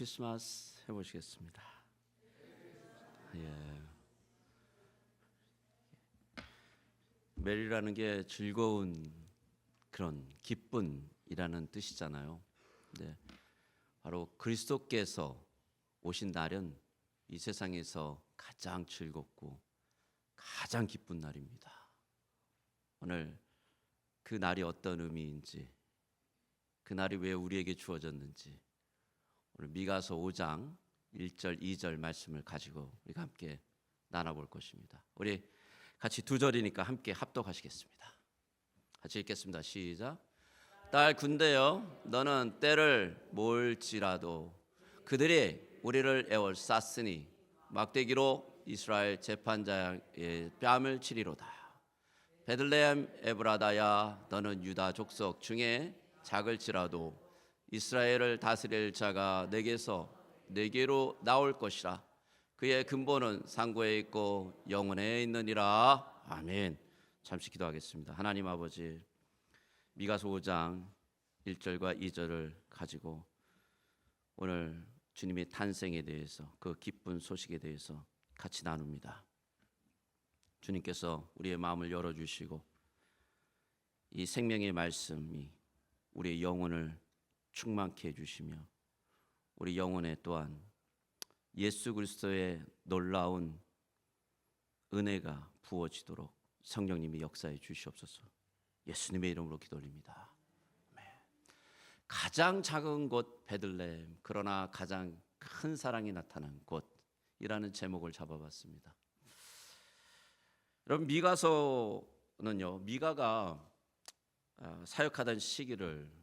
크리스마스 해보시겠습니다. 예. 메리라는 게 즐거운 그런 기쁨이라는 뜻이잖아요. 네. 바로 그리스도께서 오신 날은 이 세상에서 가장 즐겁고 가장 기쁜 날입니다. 오늘 그 날이 어떤 의미인지, 그 날이 왜 우리에게 주어졌는지 오늘 미가서 5장 1절 2절 말씀을 가지고 우리가 함께 나눠볼 것입니다. 우리 같이 두 절이니까 함께 합독하시겠습니다. 같이 읽겠습니다. 시작. 딸 군대여, 너는 때를 몰지라도 그들이 우리를 애워쌌으니 막대기로 이스라엘 재판자의 뺨을 치리로다. 베들레헴 에브라다야, 너는 유다 족속 중에 작을지라도 이스라엘을 다스릴 자가 내게로 나올 것이라. 그의 근본은 상고에 있고 영원에 있느니라. 아멘. 잠시 기도하겠습니다. 하나님 아버지, 미가서 5장 1절과 2절을 가지고 오늘 주님의 탄생에 대해서, 그 기쁜 소식에 대해서 같이 나눕니다. 주님께서 우리의 마음을 열어주시고 이 생명의 말씀이 우리의 영혼을 충만케 해주시며 우리 영혼에 또한 예수 그리스도의 놀라운 은혜가 부어지도록 성령님이 역사해 주시옵소서. 예수님의 이름으로 기도드립니다. 가장 작은 곳 베들레헴, 그러나 가장 큰 사랑이 나타난 곳이라는 제목을 잡아봤습니다. 여러분, 미가서는요, 미가가 사역하던 시기를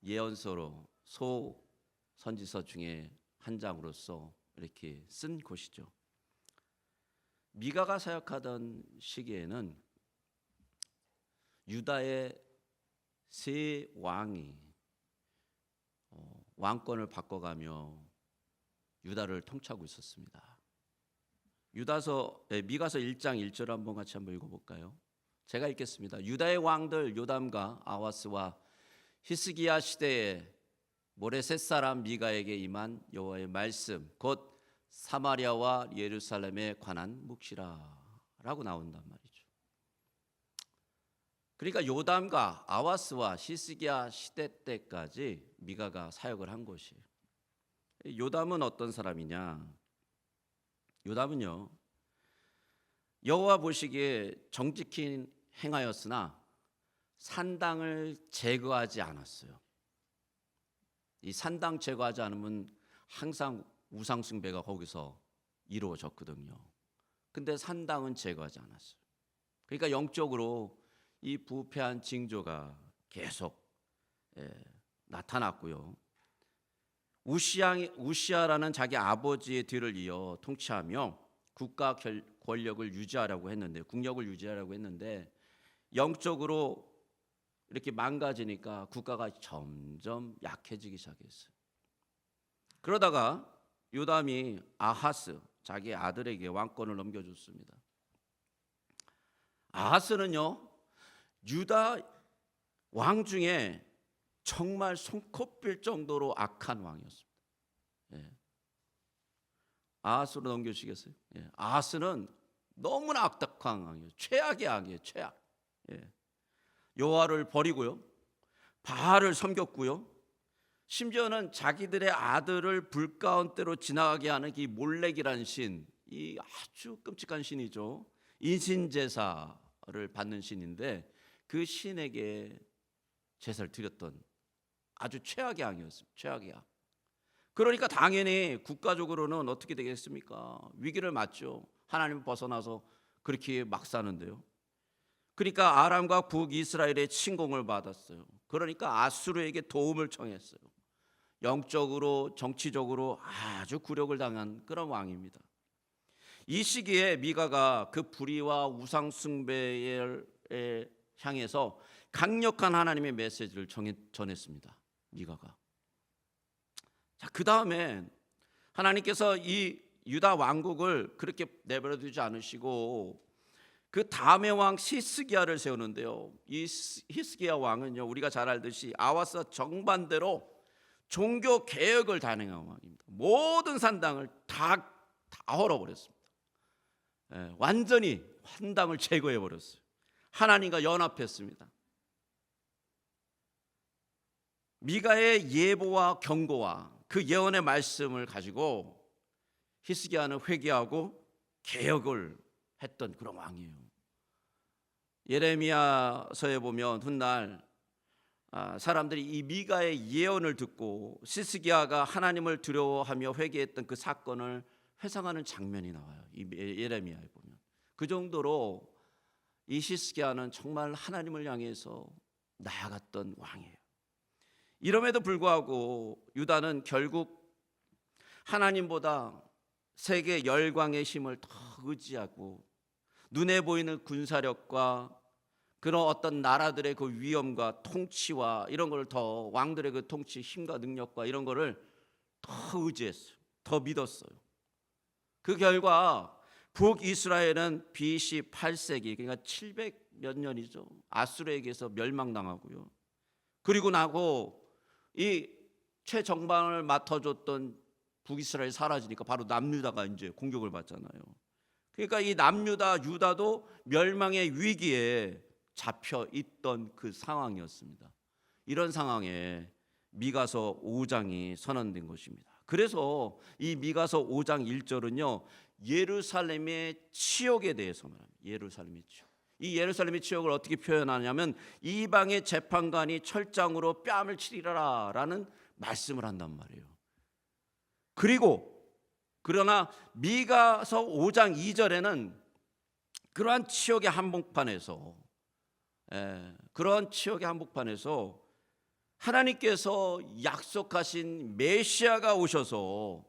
예언서로 소선지서 중에 한 장으로서 이렇게 쓴 곳이죠. 미가가 사역하던 시기에는 유다의 세 왕이 왕권을 바꿔가며 유다를 통치하고 있었습니다. 미가서 1장 1절 한번 같이 한번 읽어볼까요? 제가 읽겠습니다. 유다의 왕들 요담과 아하스와 히스기야 시대에 모레셋 사람 미가에게 임한 여호와의 말씀, 곧 사마리아와 예루살렘에 관한 묵시라라고 나온단 말이죠. 그러니까 요담과 아하스와 히스기야 시대 때까지 미가가 사역을 한 것이에요. 요담은 어떤 사람이냐? 요담은요, 여호와 보시기에 정직히 행하였으나 산당을 제거하지 않았어요. 이 산당 제거하지 않으면 항상 우상 숭배가 거기서 이루어졌거든요. 근데 산당은 제거하지 않았어요. 그러니까 영적으로 이 부패한 징조가 계속 나타났고요. 우시아라는 자기 아버지의 뒤를 이어 통치하며 국가 권력을 유지하려고 했는데, 국력을 유지하려고 했는데 영적으로 이렇게 망가지니까 국가가 점점 약해지기 시작했어요. 그러다가 요담이 아하스, 자기 아들에게 왕권을 넘겨줬습니다. 아하스는요, 유다 왕 중에 정말 손꼽힐 정도로 악한 왕이었습니다. 아하스로 넘겨주시겠어요? 아하스는 너무나 악독한 왕이에요. 최악의 악이에요. 최악. 여호와를 버리고요, 바알을 섬겼고요, 심지어는 자기들의 아들을 불 가운데로 지나가게 하는 이 몰렉이라는 신, 이 아주 끔찍한 신이죠. 인신제사를 받는 신인데 그 신에게 제사를 드렸던 아주 최악의 왕이었습니다. 최악의 왕. 그러니까 당연히 국가적으로는 어떻게 되겠습니까? 위기를 맞죠. 하나님 벗어나서 그렇게 막 사는데요. 그러니까 아람과 북이스라엘의 침공을 받았어요. 그러니까 아수르에게 도움을 청했어요. 영적으로, 정치적으로 아주 굴욕을 당한 그런 왕입니다. 이 시기에 미가가 그 불의와 우상 숭배에 향해서 강력한 하나님의 메시지를 전했습니다. 미가가. 자, 그 다음에 하나님께서 이 유다 왕국을 그렇게 내버려 두지 않으시고 그 다음의 왕 히스기야를 세우는데요. 이 히스기야 왕은요, 우리가 잘 알듯이 아하스와 정반대로 종교 개혁을 단행한 왕입니다. 모든 산당을 다 헐어버렸습니다. 완전히 환당을 제거해 버렸어요. 하나님과 연합했습니다. 미가의 예보와 경고와 그 예언의 말씀을 가지고 히스기야는 회개하고 개혁을 했던 그런 왕이에요. 예레미야서에 보면 훗날 사람들이 이 미가의 예언을 듣고 히스기야가 하나님을 두려워하며 회개했던 그 사건을 회상하는 장면이 나와요. 이 예레미야에 보면 그 정도로 이 히스기야는 정말 하나님을 향해서 나아갔던 왕이에요. 이럼에도 불구하고 유다는 결국 하나님보다 세계 열강의 힘을 더 의지하고 눈에 보이는 군사력과 그런 어떤 나라들의 그 위엄과 통치와 이런 걸 더 왕들의 그 통치 힘과 능력과 이런 거를 더 의지했어요. 더 믿었어요. 그 결과 북이스라엘은 BC 8세기 그러니까 700 몇 년이죠. 아수르에게서 멸망당하고요. 그리고 나고 이 최정방을 맡아줬던 북이스라엘이 사라지니까 바로 남유다가 이제 공격을 받잖아요. 그러니까 이 남유다, 유다도 멸망의 위기에 잡혀 있던 그 상황이었습니다. 이런 상황에 미가서 5장이 선언된 것입니다. 그래서 이 미가서 5장 1절은요 예루살렘의 치욕에 대해서 말합니다. 예루살렘의 치욕. 이 예루살렘의 치욕을 어떻게 표현하냐면 이방의 재판관이 철장으로 뺨을 치리라 라는 말씀을 한단 말이에요. 그러나 미가서 5장 2절에는 그러한 치욕의 한복판에서 하나님께서 약속하신 메시아가 오셔서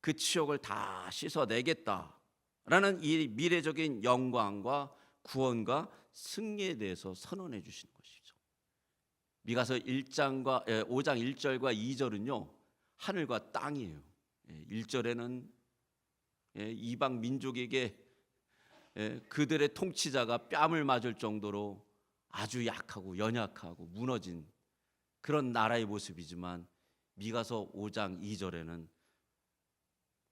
그 치욕을 다 씻어내겠다라는 이 미래적인 영광과 구원과 승리에 대해서 선언해 주시는 것이죠. 미가서 5장 1절과 2절은요 하늘과 땅이에요. 1절에는 이방 민족에게 그들의 통치자가 뺨을 맞을 정도로 아주 약하고 연약하고 무너진 그런 나라의 모습이지만 미가서 5장 2절에는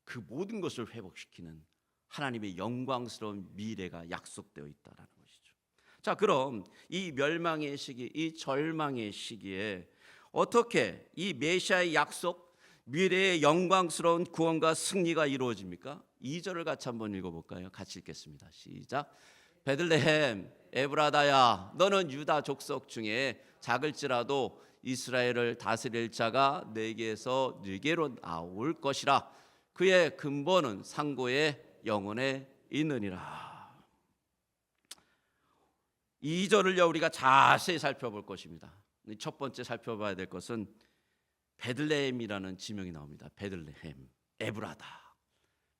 그 모든 것을 회복시키는 하나님의 영광스러운 미래가 약속되어 있다라는 것이죠. 자, 그럼 이 멸망의 시기, 이 절망의 시기에 어떻게 이 메시아의 약속, 미래의 영광스러운 구원과 승리가 이루어집니까? 2절을 같이 한번 읽어볼까요? 같이 읽겠습니다. 시작. 베들레헴 에브라다야, 너는 유다 족속 중에 작을지라도 이스라엘을 다스릴 자가 내게서 네게로 나올 것이라. 그의 근본은 상고의 영혼에 있느니라. 2절을요 우리가 자세히 살펴볼 것입니다. 첫 번째 살펴봐야 될 것은 베들레헴이라는 지명이 나옵니다. 베들레헴, 에브라다.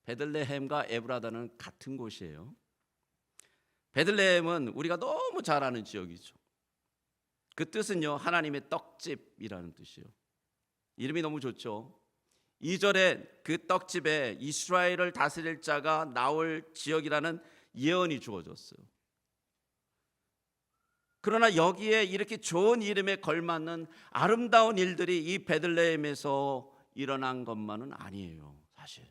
베들레헴과 에브라다는 같은 곳이에요. 베들레헴은 우리가 너무 잘 아는 지역이죠. 그 뜻은요 하나님의 떡집이라는 뜻이에요. 이름이 너무 좋죠. 2절에 그 떡집에 이스라엘을 다스릴 자가 나올 지역이라는 예언이 주어졌어요. 그러나 여기에 이렇게 좋은 이름에 걸맞는 아름다운 일들이 이 베들레헴에서 일어난 것만은 아니에요. 사실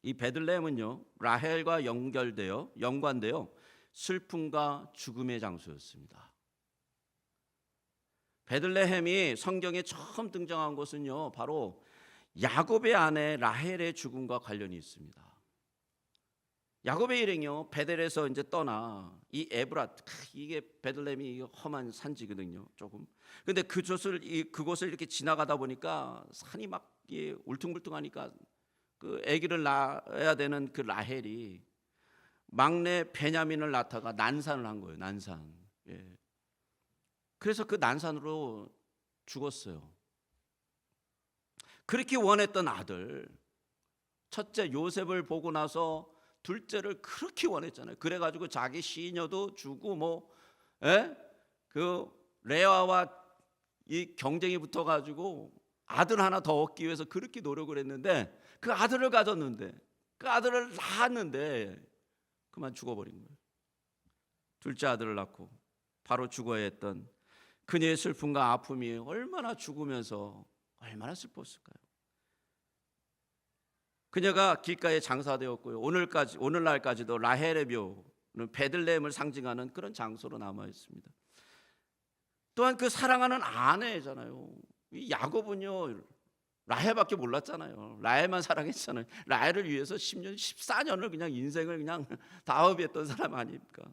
이 베들레헴은요 라헬과 연관되어 슬픔과 죽음의 장소였습니다. 베들레헴이 성경에 처음 등장한 것은요 바로 야곱의 아내 라헬의 죽음과 관련이 있습니다. 야곱의 일행이요 베델에서 이제 떠나 이 이게 베들레헴이 험한 산지거든요. 조금. 근데 그곳을 이렇게 지나가다 보니까 산이 막 울퉁불퉁하니까 그 아기를 낳아야 되는 그 라헬이 막내 베냐민을 낳다가 난산을 한 거예요. 난산. 그래서 그 난산으로 죽었어요. 그렇게 원했던 아들, 첫째 요셉을 보고 나서 둘째를 그렇게 원했잖아요. 그래가지고 자기 시녀도 주고 그 레아와 이 경쟁이 붙어가지고 아들 하나 더 얻기 위해서 그렇게 노력을 했는데 그 아들을 가졌는데 그 아들을 낳았는데 그만 죽어버린 거예요. 둘째 아들을 낳고 바로 죽어야 했던 그녀의 슬픔과 아픔이 얼마나 죽으면서 얼마나 슬펐을까요? 그녀가 길가에 장사되었고요. 오늘날까지도 라헬의 묘는 베들레헴을 상징하는 그런 장소로 남아 있습니다. 또한 그 사랑하는 아내잖아요. 이 야곱은요 라헬밖에 몰랐잖아요. 라헬만 사랑했잖아요. 라헬을 위해서 10년, 14년을 그냥 인생을 그냥 다 허비했던 사람 아닙니까?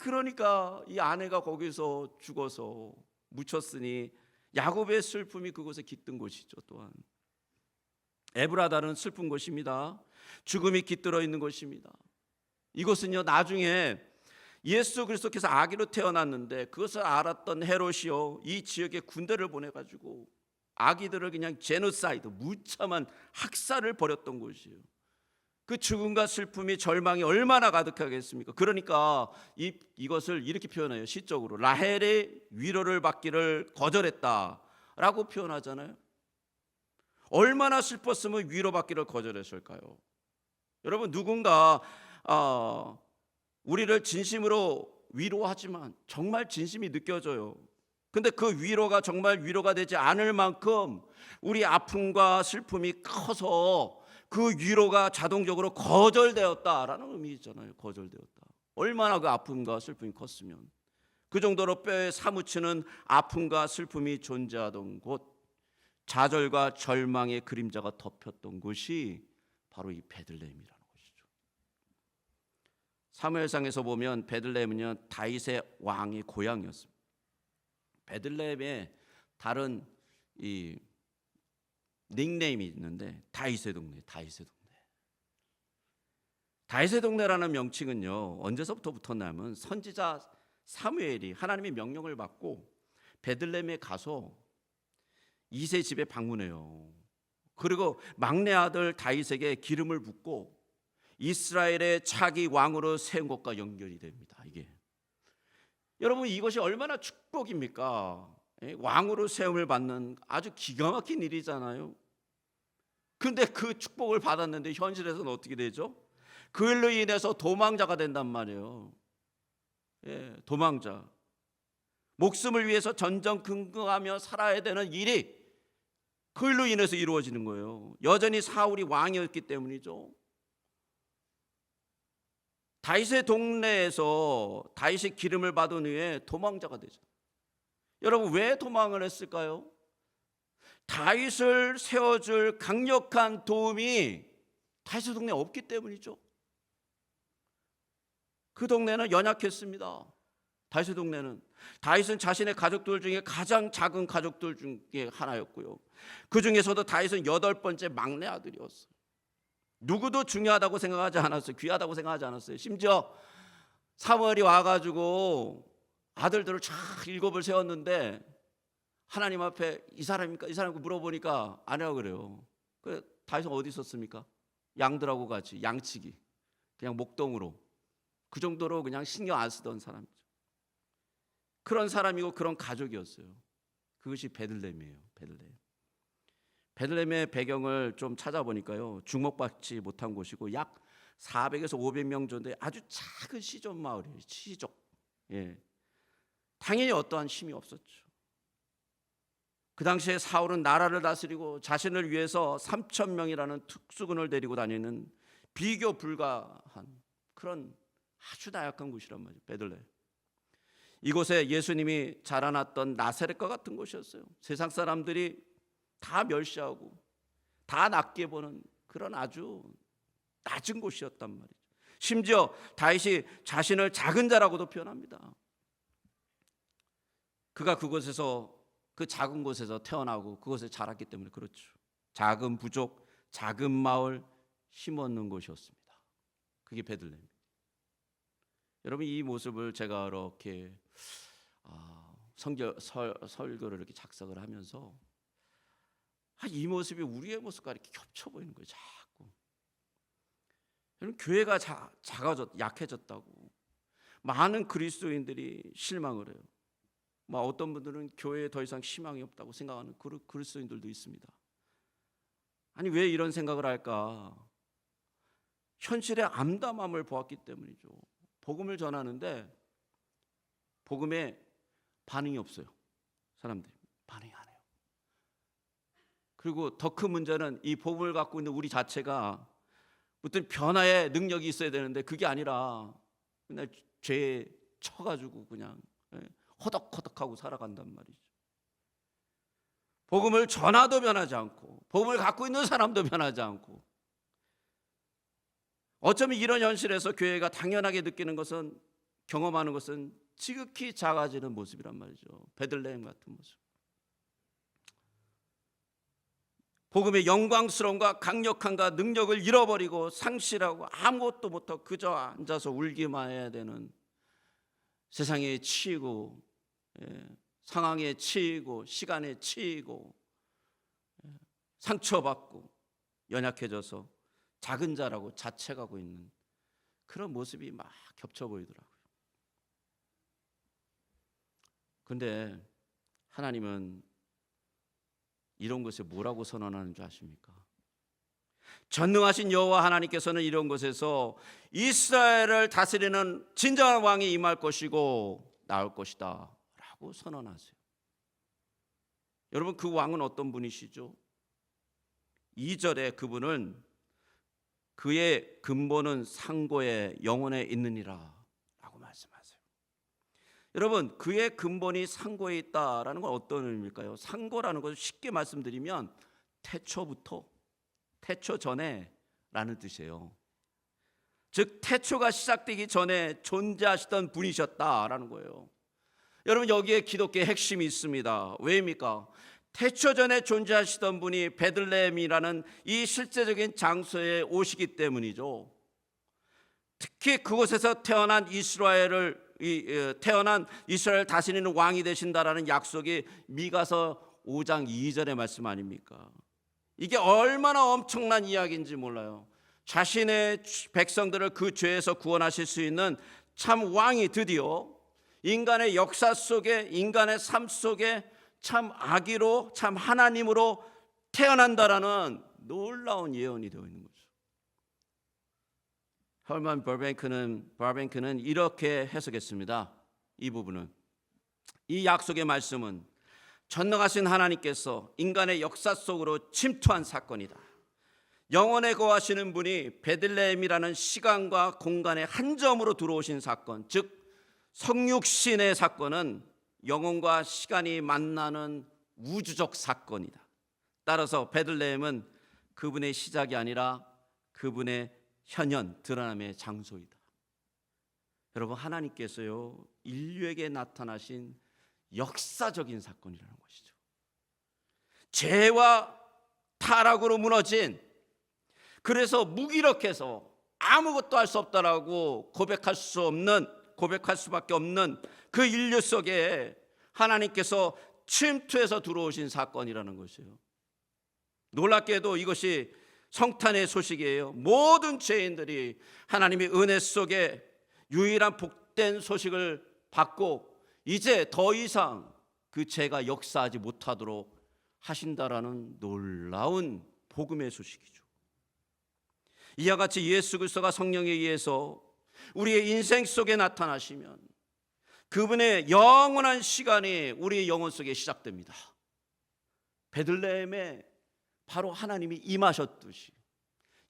그러니까 이 아내가 거기서 죽어서 묻혔으니 야곱의 슬픔이 그곳에 깃든 곳이죠. 또한 에브라다는 슬픈 곳입니다. 죽음이 깃들어 있는 곳입니다. 이곳은요 나중에 예수 그리스도께서 아기로 태어났는데 그것을 알았던 헤롯이요 이 지역에 군대를 보내가지고 아기들을 그냥 제노사이드 무참한 학살을 벌였던 곳이에요. 그 죽음과 슬픔이 절망이 얼마나 가득하겠습니까? 그러니까 이것을 이렇게 표현해요. 시적으로 라헬의 위로를 받기를 거절했다라고 표현하잖아요. 얼마나 슬펐으면 위로받기를 거절했을까요? 여러분 누군가 우리를 진심으로 위로하지만 정말 진심이 느껴져요. 근데 그 위로가 정말 위로가 되지 않을 만큼 우리 아픔과 슬픔이 커서 그 위로가 자동적으로 거절되었다라는 의미잖아요. 거절되었다. 얼마나 그 아픔과 슬픔이 컸으면 그 정도로 뼈에 사무치는 아픔과 슬픔이 존재하던 곳, 좌절과 절망의 그림자가 덮였던 곳이 바로 이 베들레헴이라는 곳이죠. 사무엘상에서 보면 베들레헴은요 다윗의 왕의 고향이었습니다. 베들레헴에 다른 이 닉네임이 있는데 다윗의 동네. 다윗의 동네라는 명칭은요 언제서부터 붙었냐면 선지자 사무엘이 하나님의 명령을 받고 베들레헴에 가서 이세 집에 방문해요. 그리고 막내 아들 다윗에게 기름을 붓고 이스라엘의 차기 왕으로 세운 것과 연결이 됩니다. 이게 여러분 이것이 얼마나 축복입니까? 왕으로 세움을 받는 아주 기가 막힌 일이잖아요. 근데 그 축복을 받았는데 현실에서는 어떻게 되죠? 그 일로 인해서 도망자가 된단 말이에요. 도망자. 목숨을 위해서 전전긍긍하며 살아야 되는 일이 그 일로 인해서 이루어지는 거예요. 여전히 사울이 왕이었기 때문이죠. 다윗의 동네에서 다윗의 기름을 받은 후에 도망자가 되죠. 여러분 왜 도망을 했을까요? 다윗을 세워줄 강력한 도움이 다윗의 동네에 없기 때문이죠. 그 동네는 연약했습니다. 다윗의 동네는 다윗은 자신의 가족들 중에 가장 작은 가족들 중에 하나였고요. 그 중에서도 다윗은 8번째 막내 아들이었어요. 누구도 중요하다고 생각하지 않았어요. 귀하다고 생각하지 않았어요. 심지어 사무엘이 와가지고 아들들을 쫙 7을 세웠는데 하나님 앞에 이 사람입니까? 이 사람입니까? 물어보니까 아니라고 그래요. 다윗은 어디 있었습니까? 양들하고 같이 양치기 그냥 목동으로 그 정도로 그냥 신경 안 쓰던 사람이죠. 그런 사람이고 그런 가족이었어요. 그것이 베들레헴이에요. 베들레헴의 배경을 좀 찾아보니까요 주목받지 못한 곳이고 약 400에서 500명 정도의 아주 작은 시족 마을이에요. 시족. 당연히 어떠한 힘이 없었죠. 그 당시에 사울은 나라를 다스리고 자신을 위해서 3,000명이라는 특수군을 데리고 다니는 비교 불가한 그런 아주 나약한 곳이란 말이에요. 베들레헴. 이곳에 예수님이 자라났던 나사렛과 같은 곳이었어요. 세상 사람들이 다 멸시하고 다 낮게 보는 그런 아주 낮은 곳이었단 말이죠. 심지어 다윗이 자신을 작은 자라고도 표현합니다. 그가 그곳에서 그 작은 곳에서 태어나고 그곳에 자랐기 때문에 그렇죠. 작은 부족, 작은 마을, 힘없는 곳이었습니다. 그게 베들레헴. 여러분 이 모습을 제가 이렇게 설교를 이렇게 작성을 하면서 이 모습이 우리의 모습과 이렇게 겹쳐 보이는 거예요. 자꾸. 여러분 교회가 약해졌다고 많은 그리스도인들이 실망을 해요. 어떤 분들은 교회에 더 이상 희망이 없다고 생각하는 그리스도인들도 있습니다. 아니 왜 이런 생각을 할까? 현실의 암담함을 보았기 때문이죠. 복음을 전하는데 복음에 반응이 없어요. 사람들이 반응이 안 해요. 그리고 더 큰 문제는 이 복음을 갖고 있는 우리 자체가 어떤 변화의 능력이 있어야 되는데 그게 아니라 그냥 죄에 쳐가지고 그냥 허덕허덕하고 살아간단 말이죠. 복음을 전하도 변하지 않고 복음을 갖고 있는 사람도 변하지 않고, 어쩌면 이런 현실에서 교회가 당연하게 느끼는 것은, 경험하는 것은 지극히 작아지는 모습이란 말이죠. 베들레헴 같은 모습. 복음의 영광스러움과 강력함과 능력을 잃어버리고 상실하고 아무것도 못하고 그저 앉아서 울기만 해야 되는, 세상에 치이고 상황에 치이고 시간에 치이고 상처받고 연약해져서 작은 자라고 자책하고 있는 그런 모습이 막 겹쳐 보이더라고요. 그런데 하나님은 이런 것에 뭐라고 선언하는 줄 아십니까? 전능하신 여호와 하나님께서는 이런 것에서 이스라엘을 다스리는 진정한 왕이 임할 것이고 나올 것이다 라고 선언하세요. 여러분, 그 왕은 어떤 분이시죠? 2절에 그분은 그의 근본은 상고에 영원에 있느니라 라고 말씀하세요. 여러분, 그의 근본이 상고에 있다라는 건 어떤 의미일까요? 상고라는 것을 쉽게 말씀드리면 태초부터, 태초 전에 라는 뜻이에요. 즉 태초가 시작되기 전에 존재하시던 분이셨다라는 거예요. 여러분, 여기에 기독교의 핵심이 있습니다. 왜입니까? 태초 전에 존재하시던 분이 베들레헴이라는 이 실제적인 장소에 오시기 때문이죠. 특히 그곳에서 태어난 이스라엘 다스리는 왕이 되신다라는 약속이 미가서 5장 2절의 말씀 아닙니까? 이게 얼마나 엄청난 이야기인지 몰라요. 자신의 백성들을 그 죄에서 구원하실 수 있는 참 왕이 드디어 인간의 역사 속에, 인간의 삶 속에 참 아기로, 참 하나님으로 태어난다라는 놀라운 예언이 되어 있는 거죠. 헐만 버뱅크는 이렇게 해석했습니다. 이 부분은, 이 약속의 말씀은 전능하신 하나님께서 인간의 역사 속으로 침투한 사건이다. 영원에 거하시는 분이 베들레헴이라는 시간과 공간의 한 점으로 들어오신 사건, 즉 성육신의 사건은 영혼과 시간이 만나는 우주적 사건이다. 따라서 베들레헴은 그분의 시작이 아니라 그분의 현현, 드러남의 장소이다. 여러분, 하나님께서요 인류에게 나타나신 역사적인 사건이라는 것이죠. 죄와 타락으로 무너진, 그래서 무기력해서 아무것도 할 수 없다라고 고백할 수밖에 없는 그 인류 속에 하나님께서 침투해서 들어오신 사건이라는 것이에요. 놀랍게도 이것이 성탄의 소식이에요. 모든 죄인들이 하나님의 은혜 속에 유일한 복된 소식을 받고 이제 더 이상 그 죄가 역사하지 못하도록 하신다라는 놀라운 복음의 소식이죠. 이와 같이 예수 그리스도가 성령에 의해서 우리의 인생 속에 나타나시면 그분의 영원한 시간이 우리의 영혼 속에 시작됩니다. 베들레헴에 바로 하나님이 임하셨듯이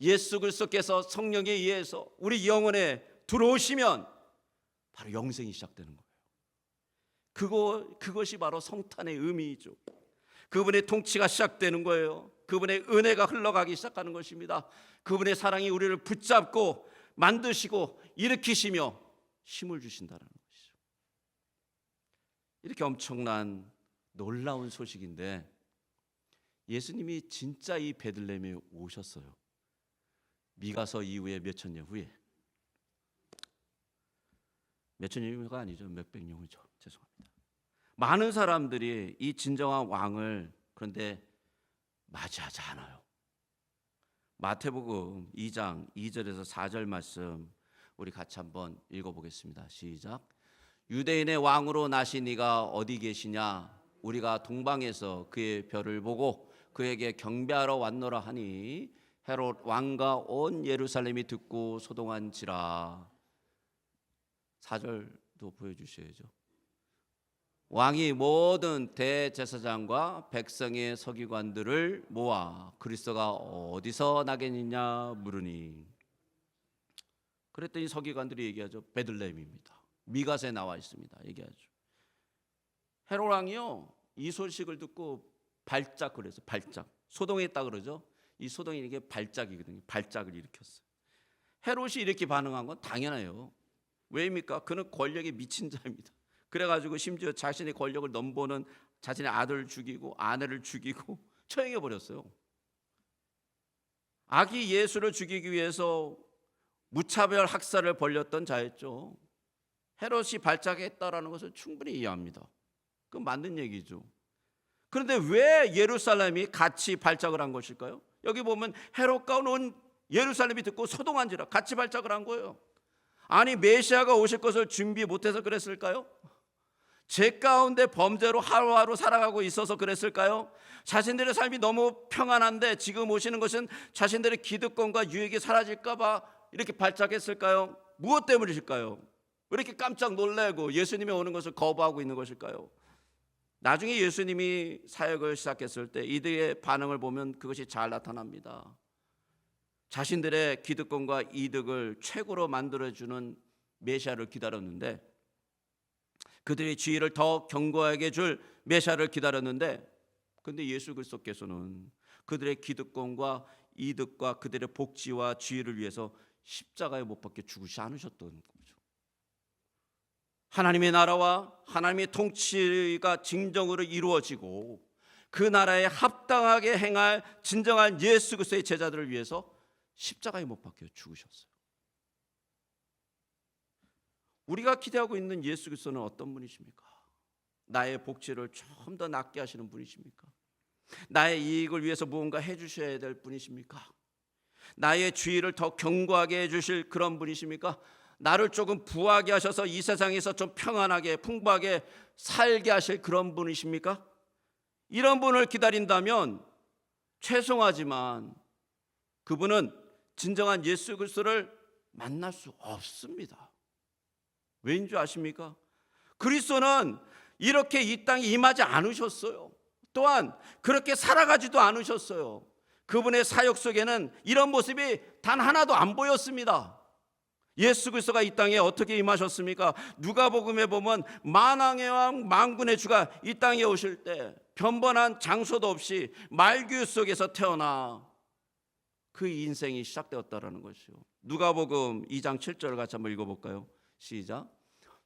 예수 그리스도께서 성령에 의해서 우리 영혼에 들어오시면 바로 영생이 시작되는 거예요. 그것이 바로 성탄의 의미이죠. 그분의 통치가 시작되는 거예요. 그분의 은혜가 흘러가기 시작하는 것입니다. 그분의 사랑이 우리를 붙잡고 만드시고 일으키시며 힘을 주신다는 것이죠. 이렇게 엄청난 놀라운 소식인데 예수님이 진짜 이 베들레헴에 오셨어요. 미가서 이후에 몇천 년 후에, 몇천 년 후가 아니죠, 몇백 년 후죠. 죄송합니다. 많은 사람들이 이 진정한 왕을 그런데 맞이하지 않아요. 마태복음 2장 2절에서 4절 말씀 우리 같이 한번 읽어보겠습니다. 시작. 유대인의 왕으로 나신 이가 어디 계시냐? 우리가 동방에서 그의 별을 보고 그에게 경배하러 왔노라 하니 헤롯 왕과 온 예루살렘이 듣고 소동한지라. 4절도 보여주셔야죠. 왕이 모든 대제사장과 백성의 서기관들을 모아 그리스도가 어디서 나겠느냐 물으니, 그랬더니 서기관들이 얘기하죠. 베들레헴입니다. 미가서에 나와 있습니다. 얘기하죠. 헤롯 왕이요, 이 소식을 듣고 발작 그래서 발작. 소동에 있다 그러죠. 이 소동이 이게 발작이거든요. 발작을 일으켰어요. 헤롯이 이렇게 반응한 건 당연해요. 왜입니까? 그는 권력에 미친 자입니다. 그래가지고 심지어 자신의 권력을 넘보는 자신의 아들을 죽이고 아내를 죽이고 처형해 버렸어요. 아기 예수를 죽이기 위해서 무차별 학살을 벌였던 자였죠. 헤롯이 발작했다라는 것을 충분히 이해합니다. 그건 맞는 얘기죠. 그런데 왜 예루살렘이 같이 발작을 한 것일까요? 여기 보면 헤롯과 온 예루살렘이 듣고 소동한지라 같이 발작을 한 거예요. 아니, 메시아가 오실 것을 준비 못해서 그랬을까요? 죄 가운데 범죄로 하루하루 살아가고 있어서 그랬을까요? 자신들의 삶이 너무 평안한데 지금 오시는 것은 자신들의 기득권과 유익이 사라질까 봐 이렇게 발작했을까요? 무엇 때문이실까요? 왜 이렇게 깜짝 놀래고 예수님이 오는 것을 거부하고 있는 것일까요? 나중에 예수님이 사역을 시작했을 때 이들의 반응을 보면 그것이 잘 나타납니다. 자신들의 기득권과 이득을 최고로 만들어주는 메시아를 기다렸는데, 그들의 지위를 더 견고하게 줄 메시아를 기다렸는데, 그런데 예수 그리스도께서는 그들의 기득권과 이득과 그들의 복지와 지위를 위해서 십자가에 못 박혀 죽으시지 않으셨던 거죠. 하나님의 나라와 하나님의 통치가 진정으로 이루어지고 그 나라에 합당하게 행할 진정한 예수 그리스도의 제자들을 위해서 십자가에 못 박혀 죽으셨어요. 우리가 기대하고 있는 예수 그리스도는 어떤 분이십니까? 나의 복지를 좀 더 낫게 하시는 분이십니까? 나의 이익을 위해서 무언가 해주셔야 될 분이십니까? 나의 주의를 더 견고하게 해주실 그런 분이십니까? 나를 조금 부하게 하셔서 이 세상에서 좀 평안하게 풍부하게 살게 하실 그런 분이십니까? 이런 분을 기다린다면 죄송하지만 그분은 진정한 예수 그리스도를 만날 수 없습니다. 왜인 줄 아십니까? 그리스도는 이렇게 이 땅에 임하지 않으셨어요. 또한 그렇게 살아가지도 않으셨어요. 그분의 사역 속에는 이런 모습이 단 하나도 안 보였습니다. 예수 그리스도가 이 땅에 어떻게 임하셨습니까? 누가복음에 보면 만왕의 왕 만군의 주가 이 땅에 오실 때 변번한 장소도 없이 말규 속에서 태어나 그 인생이 시작되었다라는 것이요. 누가복음 2장 7절 같이 한번 읽어볼까요? 시작.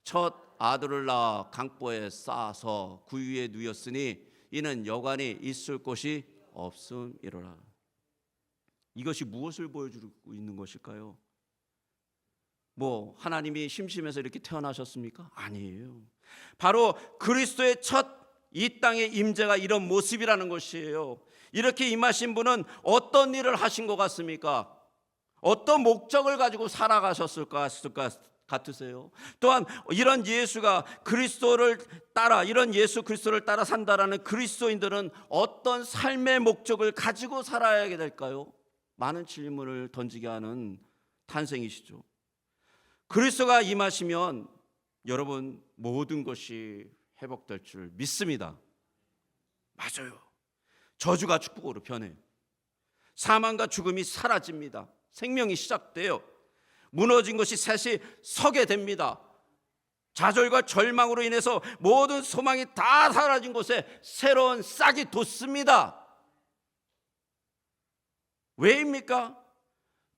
첫 아들을 낳아 강보에 싸서 구유에 누였으니 이는 여관이 있을 곳이 없음이로라. 이것이 무엇을 보여주고 있는 것일까요? 하나님이 심심해서 이렇게 태어나셨습니까? 아니에요. 바로 그리스도의 첫 이 땅의 임재가 이런 모습이라는 것이에요. 이렇게 임하신 분은 어떤 일을 하신 것 같습니까? 어떤 목적을 가지고 살아가셨을 것 같으세요? 또한 이런 예수가 그리스도를 따라 이런 예수 그리스도를 따라 산다라는 그리스도인들은 어떤 삶의 목적을 가지고 살아야 될까요? 많은 질문을 던지게 하는 탄생이시죠. 그리스도가 임하시면 여러분 모든 것이 회복될 줄 믿습니다. 맞아요. 저주가 축복으로 변해요. 사망과 죽음이 사라집니다. 생명이 시작돼요. 무너진 것이 셋이 서게 됩니다. 좌절과 절망으로 인해서 모든 소망이 다 사라진 곳에 새로운 싹이 돋습니다. 왜입니까?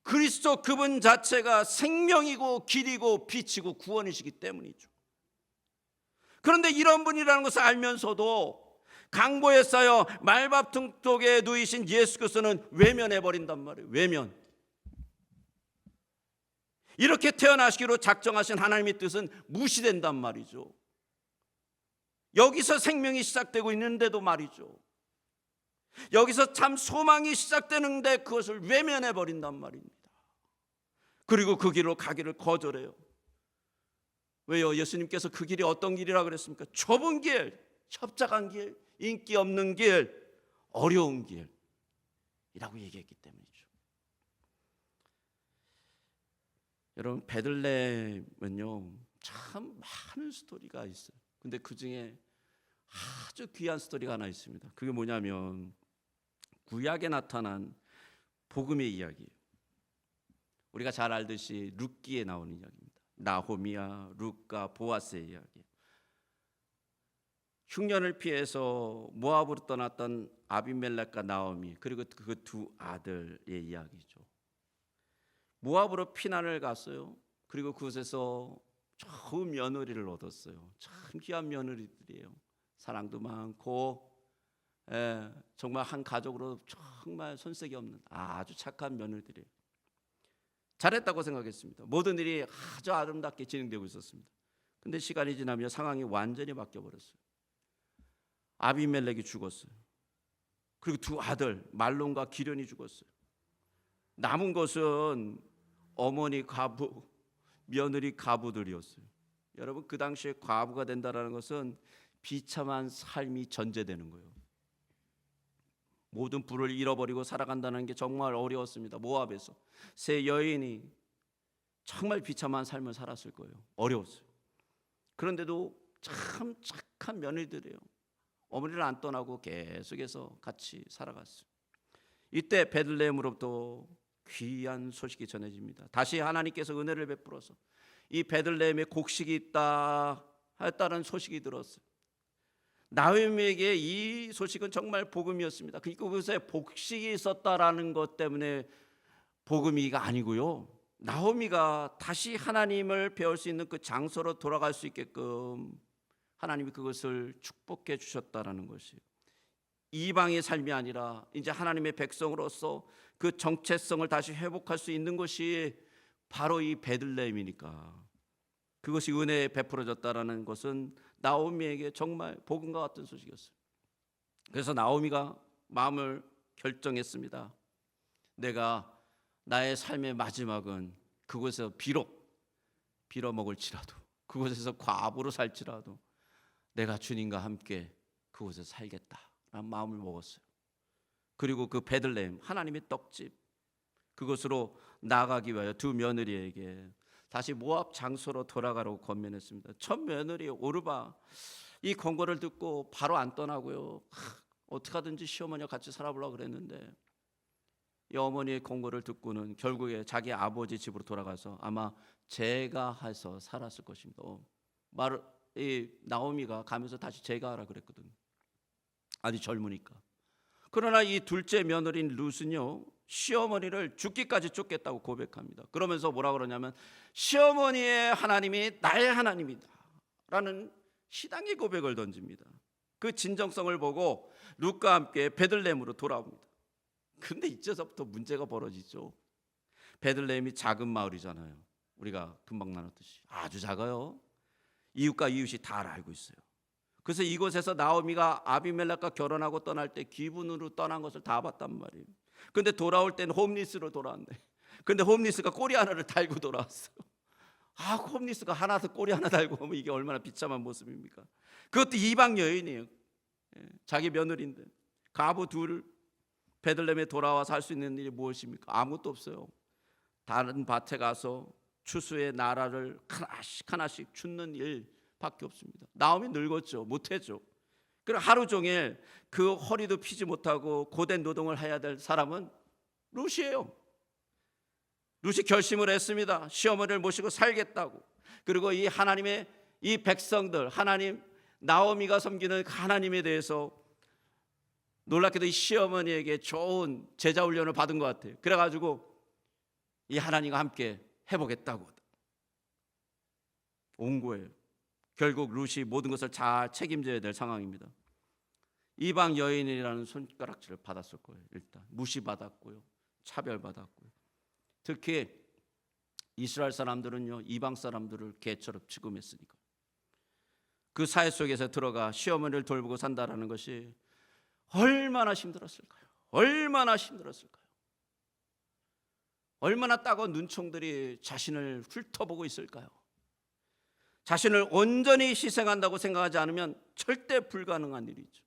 그리스도 그분 자체가 생명이고 길이고 빛이고 구원이시기 때문이죠. 그런데 이런 분이라는 것을 알면서도 강보에 쌓여 말밥통 속에 누이신 예수 그리스도는 외면해버린단 말이에요. 외면. 이렇게 태어나시기로 작정하신 하나님의 뜻은 무시된단 말이죠. 여기서 생명이 시작되고 있는데도 말이죠. 여기서 참 소망이 시작되는데 그것을 외면해버린단 말입니다. 그리고 그 길로 가기를 거절해요. 왜요? 예수님께서 그 길이 어떤 길이라고 그랬습니까? 좁은 길, 협착한 길, 인기 없는 길, 어려운 길이라고 얘기했기 때문이죠. 여러분, 베들레헴은요 참 많은 스토리가 있어요. 근데 그 중에 아주 귀한 스토리가 하나 있습니다. 그게 뭐냐면 구약에 나타난 복음의 이야기예요. 우리가 잘 알듯이 룻기에 나오는 이야기입니다. 나호미와 룻과 보아스의 이야기. 흉년을 피해서 모압으로 떠났던 아비멜렉과 나오미, 그리고 그 두 아들의 이야기죠. 모압으로 피난을 갔어요. 그리고 그곳에서 좋은 며느리를 얻었어요. 참 귀한 며느리들이에요. 사랑도 많고, 정말 한 가족으로 정말 손색이 없는 아주 착한 며느리들이에요. 잘했다고 생각했습니다. 모든 일이 아주 아름답게 진행되고 있었습니다. 근데 시간이 지나며 상황이 완전히 바뀌어버렸어요. 아비멜렉이 죽었어요. 그리고 두 아들 말론과 기련이 죽었어요. 남은 것은 어머니 과부, 며느리 과부들이었어요. 여러분, 그 당시에 과부가 된다는 것은 비참한 삶이 전제되는 거예요. 모든 부를 잃어버리고 살아간다는 게 정말 어려웠습니다. 모압에서 세 여인이 정말 비참한 삶을 살았을 거예요. 어려웠어요. 그런데도 참 착한 며느리들이에요. 어머니를 안 떠나고 계속해서 같이 살아갔어요. 이때 베들레헴으로부터 귀한 소식이 전해집니다. 다시 하나님께서 은혜를 베풀어서 이 베들레헴에 곡식이 있다 했다는 소식이 들었어요. 나오미에게 이 소식은 정말 복음이었습니다. 그곳에 곡식이 있었다라는 것 때문에 복음이가 아니고요, 나오미가 다시 하나님을 배울 수 있는 그 장소로 돌아갈 수 있게끔 하나님이 그것을 축복해 주셨다라는 것이에요. 이방의 삶이 아니라 이제 하나님의 백성으로서 그 정체성을 다시 회복할 수 있는 것이 바로 이 베들레헴이니까, 그것이 은혜에 베풀어졌다라는 것은 나오미에게 정말 복음과 같은 소식이었어요. 그래서 나오미가 마음을 결정했습니다. 내가 나의 삶의 마지막은 그곳에서 비록 빌어먹을지라도, 그곳에서 과부로 살지라도 내가 주님과 함께 그곳에서 살겠다라는 마음을 먹었어요. 그리고 그 베들레헴, 하나님의 떡집, 그곳으로 나가기 위하여 두 며느리에게 다시 모압 장소로 돌아가라고 권면했습니다. 첫 며느리 오르바 이 권고를 듣고 바로 안 떠나고요, 어떻게 하든지 시어머니와 같이 살아보려고 그랬는데 이 어머니의 권고를 듣고는 결국에 자기 아버지 집으로 돌아가서 아마 제가 해서 살았을 것입니다. 이 나오미가 가면서 다시 제가 하라 그랬거든요. 아주 젊으니까. 그러나 이 둘째 며느리인 룻은요, 시어머니를 죽기까지 쫓겠다고 고백합니다. 그러면서 뭐라 그러냐면 시어머니의 하나님이 나의 하나님이다 라는 시당의 고백을 던집니다. 그 진정성을 보고 룻과 함께 베들레헴으로 돌아옵니다. 근데 이제서부터 문제가 벌어지죠. 베들레헴이 작은 마을이잖아요. 우리가 금방 나눴듯이 아주 작아요. 이웃과 이웃이 다 알고 있어요. 그래서 이곳에서 나오미가 아비멜렉과 결혼하고 떠날 때 기분으로 떠난 것을 다 봤단 말이에요. 근데 돌아올 때는 홈리스로 돌아왔네. 근데 홈리스가 꼬리 하나를 달고 돌아왔어요. 홈리스가 하나도 꼬리 하나 달고 오면 이게 얼마나 비참한 모습입니까? 그것도 이방 여인이에요. 자기 며느리인데 가부 둘 베들레헴에 돌아와서 할 수 있는 일이 무엇입니까? 아무것도 없어요. 다른 밭에 가서 추수의 나라를 하나씩 하나씩 줍는 일밖에 없습니다. 나오미 늙었죠. 못해죠. 그리고 하루 종일 그 허리도 피지 못하고 고된 노동을 해야 될 사람은 룻이에요. 룻이 결심을 했습니다. 시어머니를 모시고 살겠다고. 그리고 이 하나님의 이 백성들, 하나님, 나오미가 섬기는 하나님에 대해서 놀랍게도 이 시어머니에게 좋은 제자 훈련을 받은 것 같아요. 그래가지고 이 하나님과 함께 해보겠다고 온 거예요. 결국 룻이 모든 것을 잘 책임져야 될 상황입니다. 이방 여인이라는 손가락질을 받았을 거예요. 일단 무시받았고요, 차별받았고요. 특히 이스라엘 사람들은요, 이방 사람들을 개처럼 취급했으니까 그 사회 속에서 들어가 시어머니를 돌보고 산다라는 것이 얼마나 힘들었을까요? 얼마나 힘들었을까요? 얼마나 따가운 눈총들이 자신을 훑어보고 있을까요? 자신을 온전히 희생한다고 생각하지 않으면 절대 불가능한 일이죠.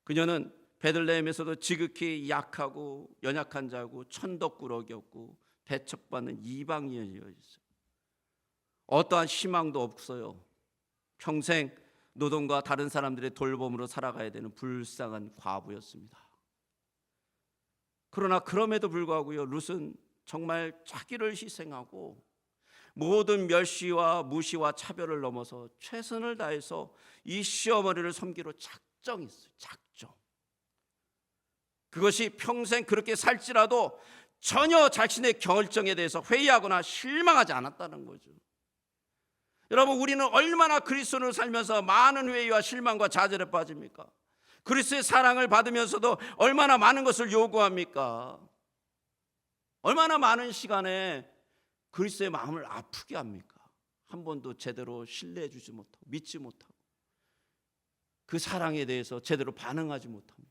그녀는 베들레헴에서도 지극히 약하고 연약한 자고 천덕꾸러기였고 배척받는 이방인이었어요. 어떠한 희망도 없어요. 평생 노동과 다른 사람들의 돌봄으로 살아가야 되는 불쌍한 과부였습니다. 그러나 그럼에도 불구하고요, 룻은 정말 자기를 희생하고 모든 멸시와 무시와 차별을 넘어서 최선을 다해서 이 시어머니를 섬기로 작정했어요. 작정. 그것이 평생 그렇게 살지라도 전혀 자신의 결정에 대해서 회의하거나 실망하지 않았다는 거죠. 여러분, 우리는 얼마나 그리스도를 살면서 많은 회의와 실망과 좌절에 빠집니까? 그리스도의 사랑을 받으면서도 얼마나 많은 것을 요구합니까? 얼마나 많은 시간에 그리스도의 마음을 아프게 합니까? 한 번도 제대로 신뢰해 주지 못하고 믿지 못하고 그 사랑에 대해서 제대로 반응하지 못합니다.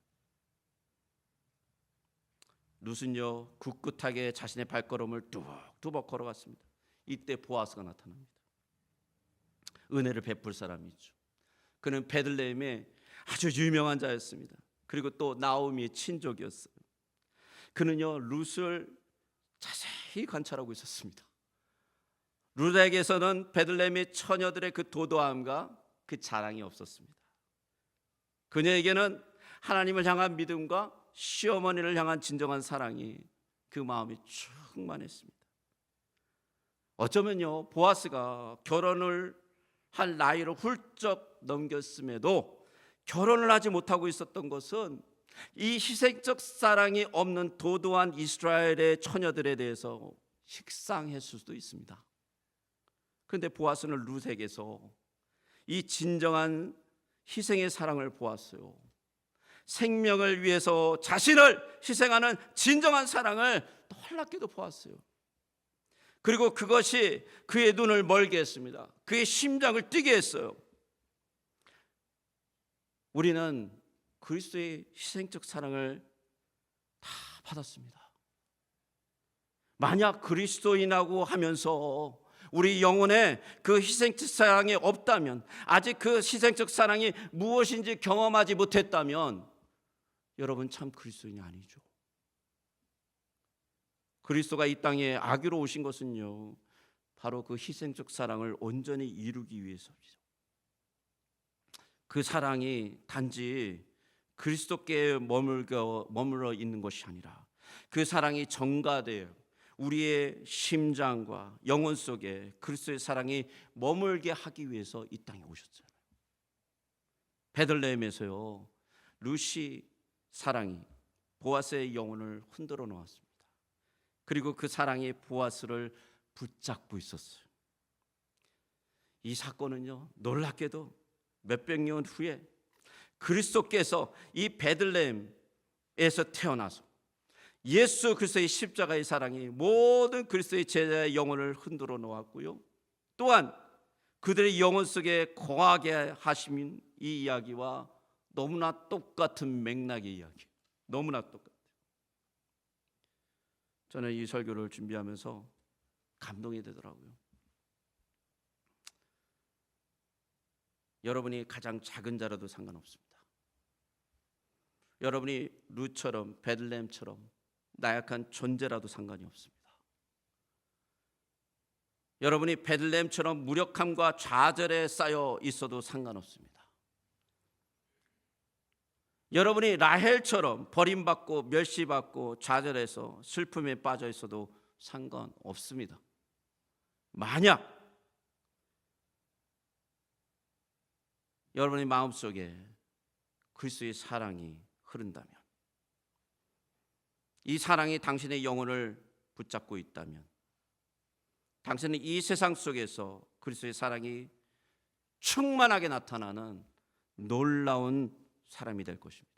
룻은요, 굳굳하게 자신의 발걸음을 뚜벅뚜벅 걸어갔습니다. 이때 보아스가 나타납니다. 은혜를 베풀 사람이죠. 그는 베들레헴의 아주 유명한 자였습니다. 그리고 또 나오미의 친족이었어요. 그는요, 룻을 자세히 관찰하고 있었습니다. 룻에게서는 베들레헴의 처녀들의 그 도도함과 그 자랑이 없었습니다. 그녀에게는 하나님을 향한 믿음과 시어머니를 향한 진정한 사랑이 그 마음이 충만했습니다. 어쩌면요, 보아스가 결혼을 할 나이를 훌쩍 넘겼음에도 결혼을 하지 못하고 있었던 것은 이 희생적 사랑이 없는 도도한 이스라엘의 처녀들에 대해서 식상했을 수도 있습니다. 그런데 보아스는 룻에게서 이 진정한 희생의 사랑을 보았어요. 생명을 위해서 자신을 희생하는 진정한 사랑을 놀랍게도 보았어요. 그리고 그것이 그의 눈을 멀게 했습니다. 그의 심장을 뛰게 했어요. 우리는 그리스도의 희생적 사랑을 다 받았습니다. 만약 그리스도인이라고 하면서 우리 영혼에 그 희생적 사랑이 없다면, 아직 그 희생적 사랑이 무엇인지 경험하지 못했다면 여러분 참 그리스도인이 아니죠. 그리스도가 이 땅에 아기로 오신 것은요, 바로 그 희생적 사랑을 온전히 이루기 위해서죠. 그 사랑이 단지 그리스도께 머물러 있는 것이 아니라 그 사랑이 전가되어 우리의 심장과 영혼 속에 그리스도의 사랑이 머물게 하기 위해서 이 땅에 오셨잖아요. 베들레헴에서요, 룻이 사랑이 보아스의 영혼을 흔들어 놓았습니다. 그리고 그 사랑이 보아스를 붙잡고 있었어요. 이 사건은요, 놀랍게도 몇백 년 후에 그리스도께서 이 베들레헴에서 태어나서 예수 그리스도의 십자가의 사랑이 모든 그리스도의 제자의 영혼을 흔들어 놓았고요, 또한 그들의 영혼 속에 거하게 하신 이 이야기와 너무나 똑같은 맥락의 이야기, 너무나 똑같아요. 저는 이 설교를 준비하면서 감동이 되더라고요. 여러분이 가장 작은 자라도 상관없습니다. 여러분이 룻처럼 베들레헴처럼 나약한 존재라도 상관이 없습니다. 여러분이 베들레헴처럼 무력함과 좌절에 쌓여 있어도 상관없습니다. 여러분이 라헬처럼 버림받고 멸시받고 좌절해서 슬픔에 빠져 있어도 상관없습니다. 만약 여러분의 마음속에 그리스도의 사랑이 흐른다면, 이 사랑이 당신의 영혼을 붙잡고 있다면, 당신은 이 세상 속에서 그리스도의 사랑이 충만하게 나타나는 놀라운 사람이 될 것입니다.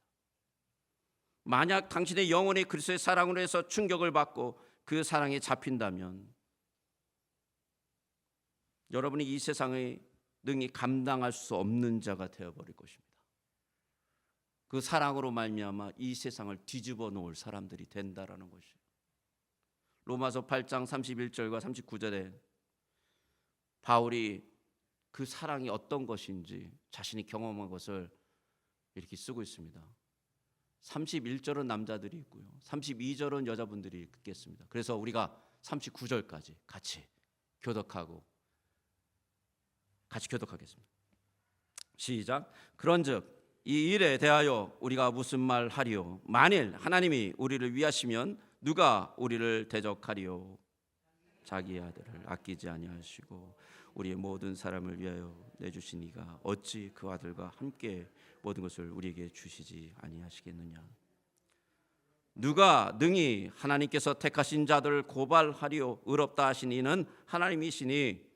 만약 당신의 영혼이 그리스도의 사랑으로 해서 충격을 받고 그 사랑에 잡힌다면 여러분이 이 세상의 능히 감당할 수 없는 자가 되어버릴 것입니다. 그 사랑으로 말미암아 이 세상을 뒤집어 놓을 사람들이 된다라는 것이에요. 로마서 8장 31절과 39절에 바울이 그 사랑이 어떤 것인지 자신이 경험한 것을 이렇게 쓰고 있습니다. 31절은 남자들이 있고요, 32절은 여자분들이 읽겠습니다. 그래서 우리가 39절까지 같이 교독하겠습니다. 시작. 그런즉 이 일에 대하여 우리가 무슨 말 하리요? 만일 하나님이 우리를 위하시면 누가 우리를 대적하리요? 자기 아들을 아끼지 아니하시고 우리의 모든 사람을 위하여 내주신 이가 어찌 그 아들과 함께 모든 것을 우리에게 주시지 아니하시겠느냐? 누가 능히 하나님께서 택하신 자들을 고발하리요? 의롭다 하신 이는 하나님이시니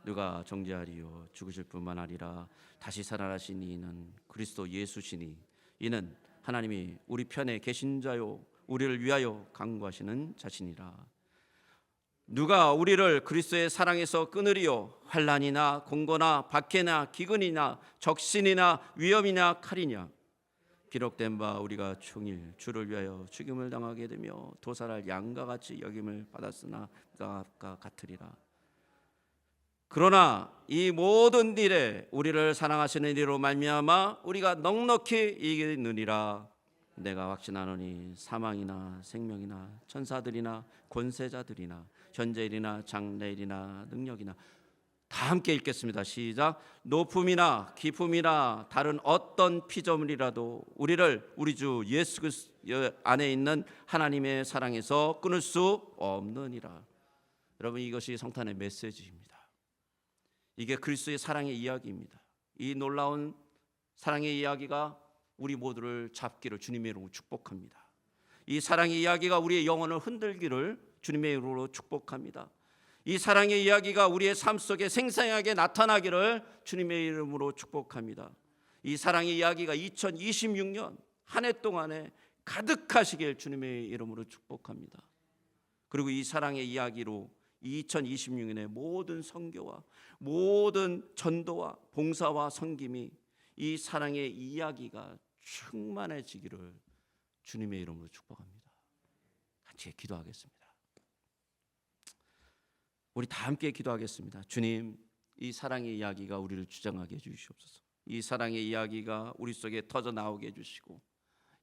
누가 정죄하리요? 죽으실 뿐만 아니라 다시 살아나신 이는 그리스도 예수시니 이는 하나님이 우리 편에 계신 자요 우리를 위하여 강구하시는 자신이라. 누가 우리를 그리스도의 사랑에서 끊으리요? 환난이나 공고나 박해나 기근이나 적신이나 위험이나 칼이냐? 기록된 바 우리가 종일 주를 위하여 죽임을 당하게 되며 도살할 양과 같이 여김을 받았으나 그가 같으리라. 그러나 이 모든 일에 우리를 사랑하시는 이로 말미암아 우리가 넉넉히 이기느니라. 내가 확신하노니 사망이나 생명이나 천사들이나 권세자들이나 현재일이나 장래일이나 능력이나 다 함께 읽겠습니다. 시작. 높음이나 깊음이나 다른 어떤 피조물이라도 우리를 우리 주 예수 그리스도 안에 있는 하나님의 사랑에서 끊을 수 없느니라. 여러분, 이것이 성탄의 메시지입니다. 이게 그리스도의 사랑의 이야기입니다. 이 놀라운 사랑의 이야기가 우리 모두를 잡기를 주님의 이름으로 축복합니다. 이 사랑의 이야기가 우리의 영혼을 흔들기를 주님의 이름으로 축복합니다. 이 사랑의 이야기가 우리의 삶 속에 생생하게 나타나기를 주님의 이름으로 축복합니다. 이 사랑의 이야기가 2026년 한 해 동안에 가득하시길 주님의 이름으로 축복합니다. 그리고 이 사랑의 이야기로 2026년의 모든 선교와 모든 전도와 봉사와 섬김이 이 사랑의 이야기가 충만해지기를 주님의 이름으로 축복합니다. 같이 기도하겠습니다. 우리 다 함께 기도하겠습니다. 주님, 이 사랑의 이야기가 우리를 주장하게 해주시옵소서. 이 사랑의 이야기가 우리 속에 터져 나오게 해주시고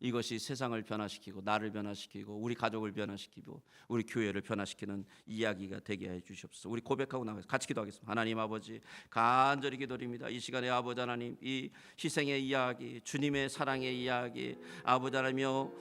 이것이 세상을 변화시키고 나를 변화시키고 우리 가족을 변화시키고 우리 교회를 변화시키는 이야기가 되게 해 주시옵소서. 우리 고백하고 나가서 같이 기도하겠습니다. 하나님 아버지, 간절히 기도드립니다. 이 시간에 아버지 하나님, 이 희생의 이야기, 주님의 사랑의 이야기, 아버지 하나님이여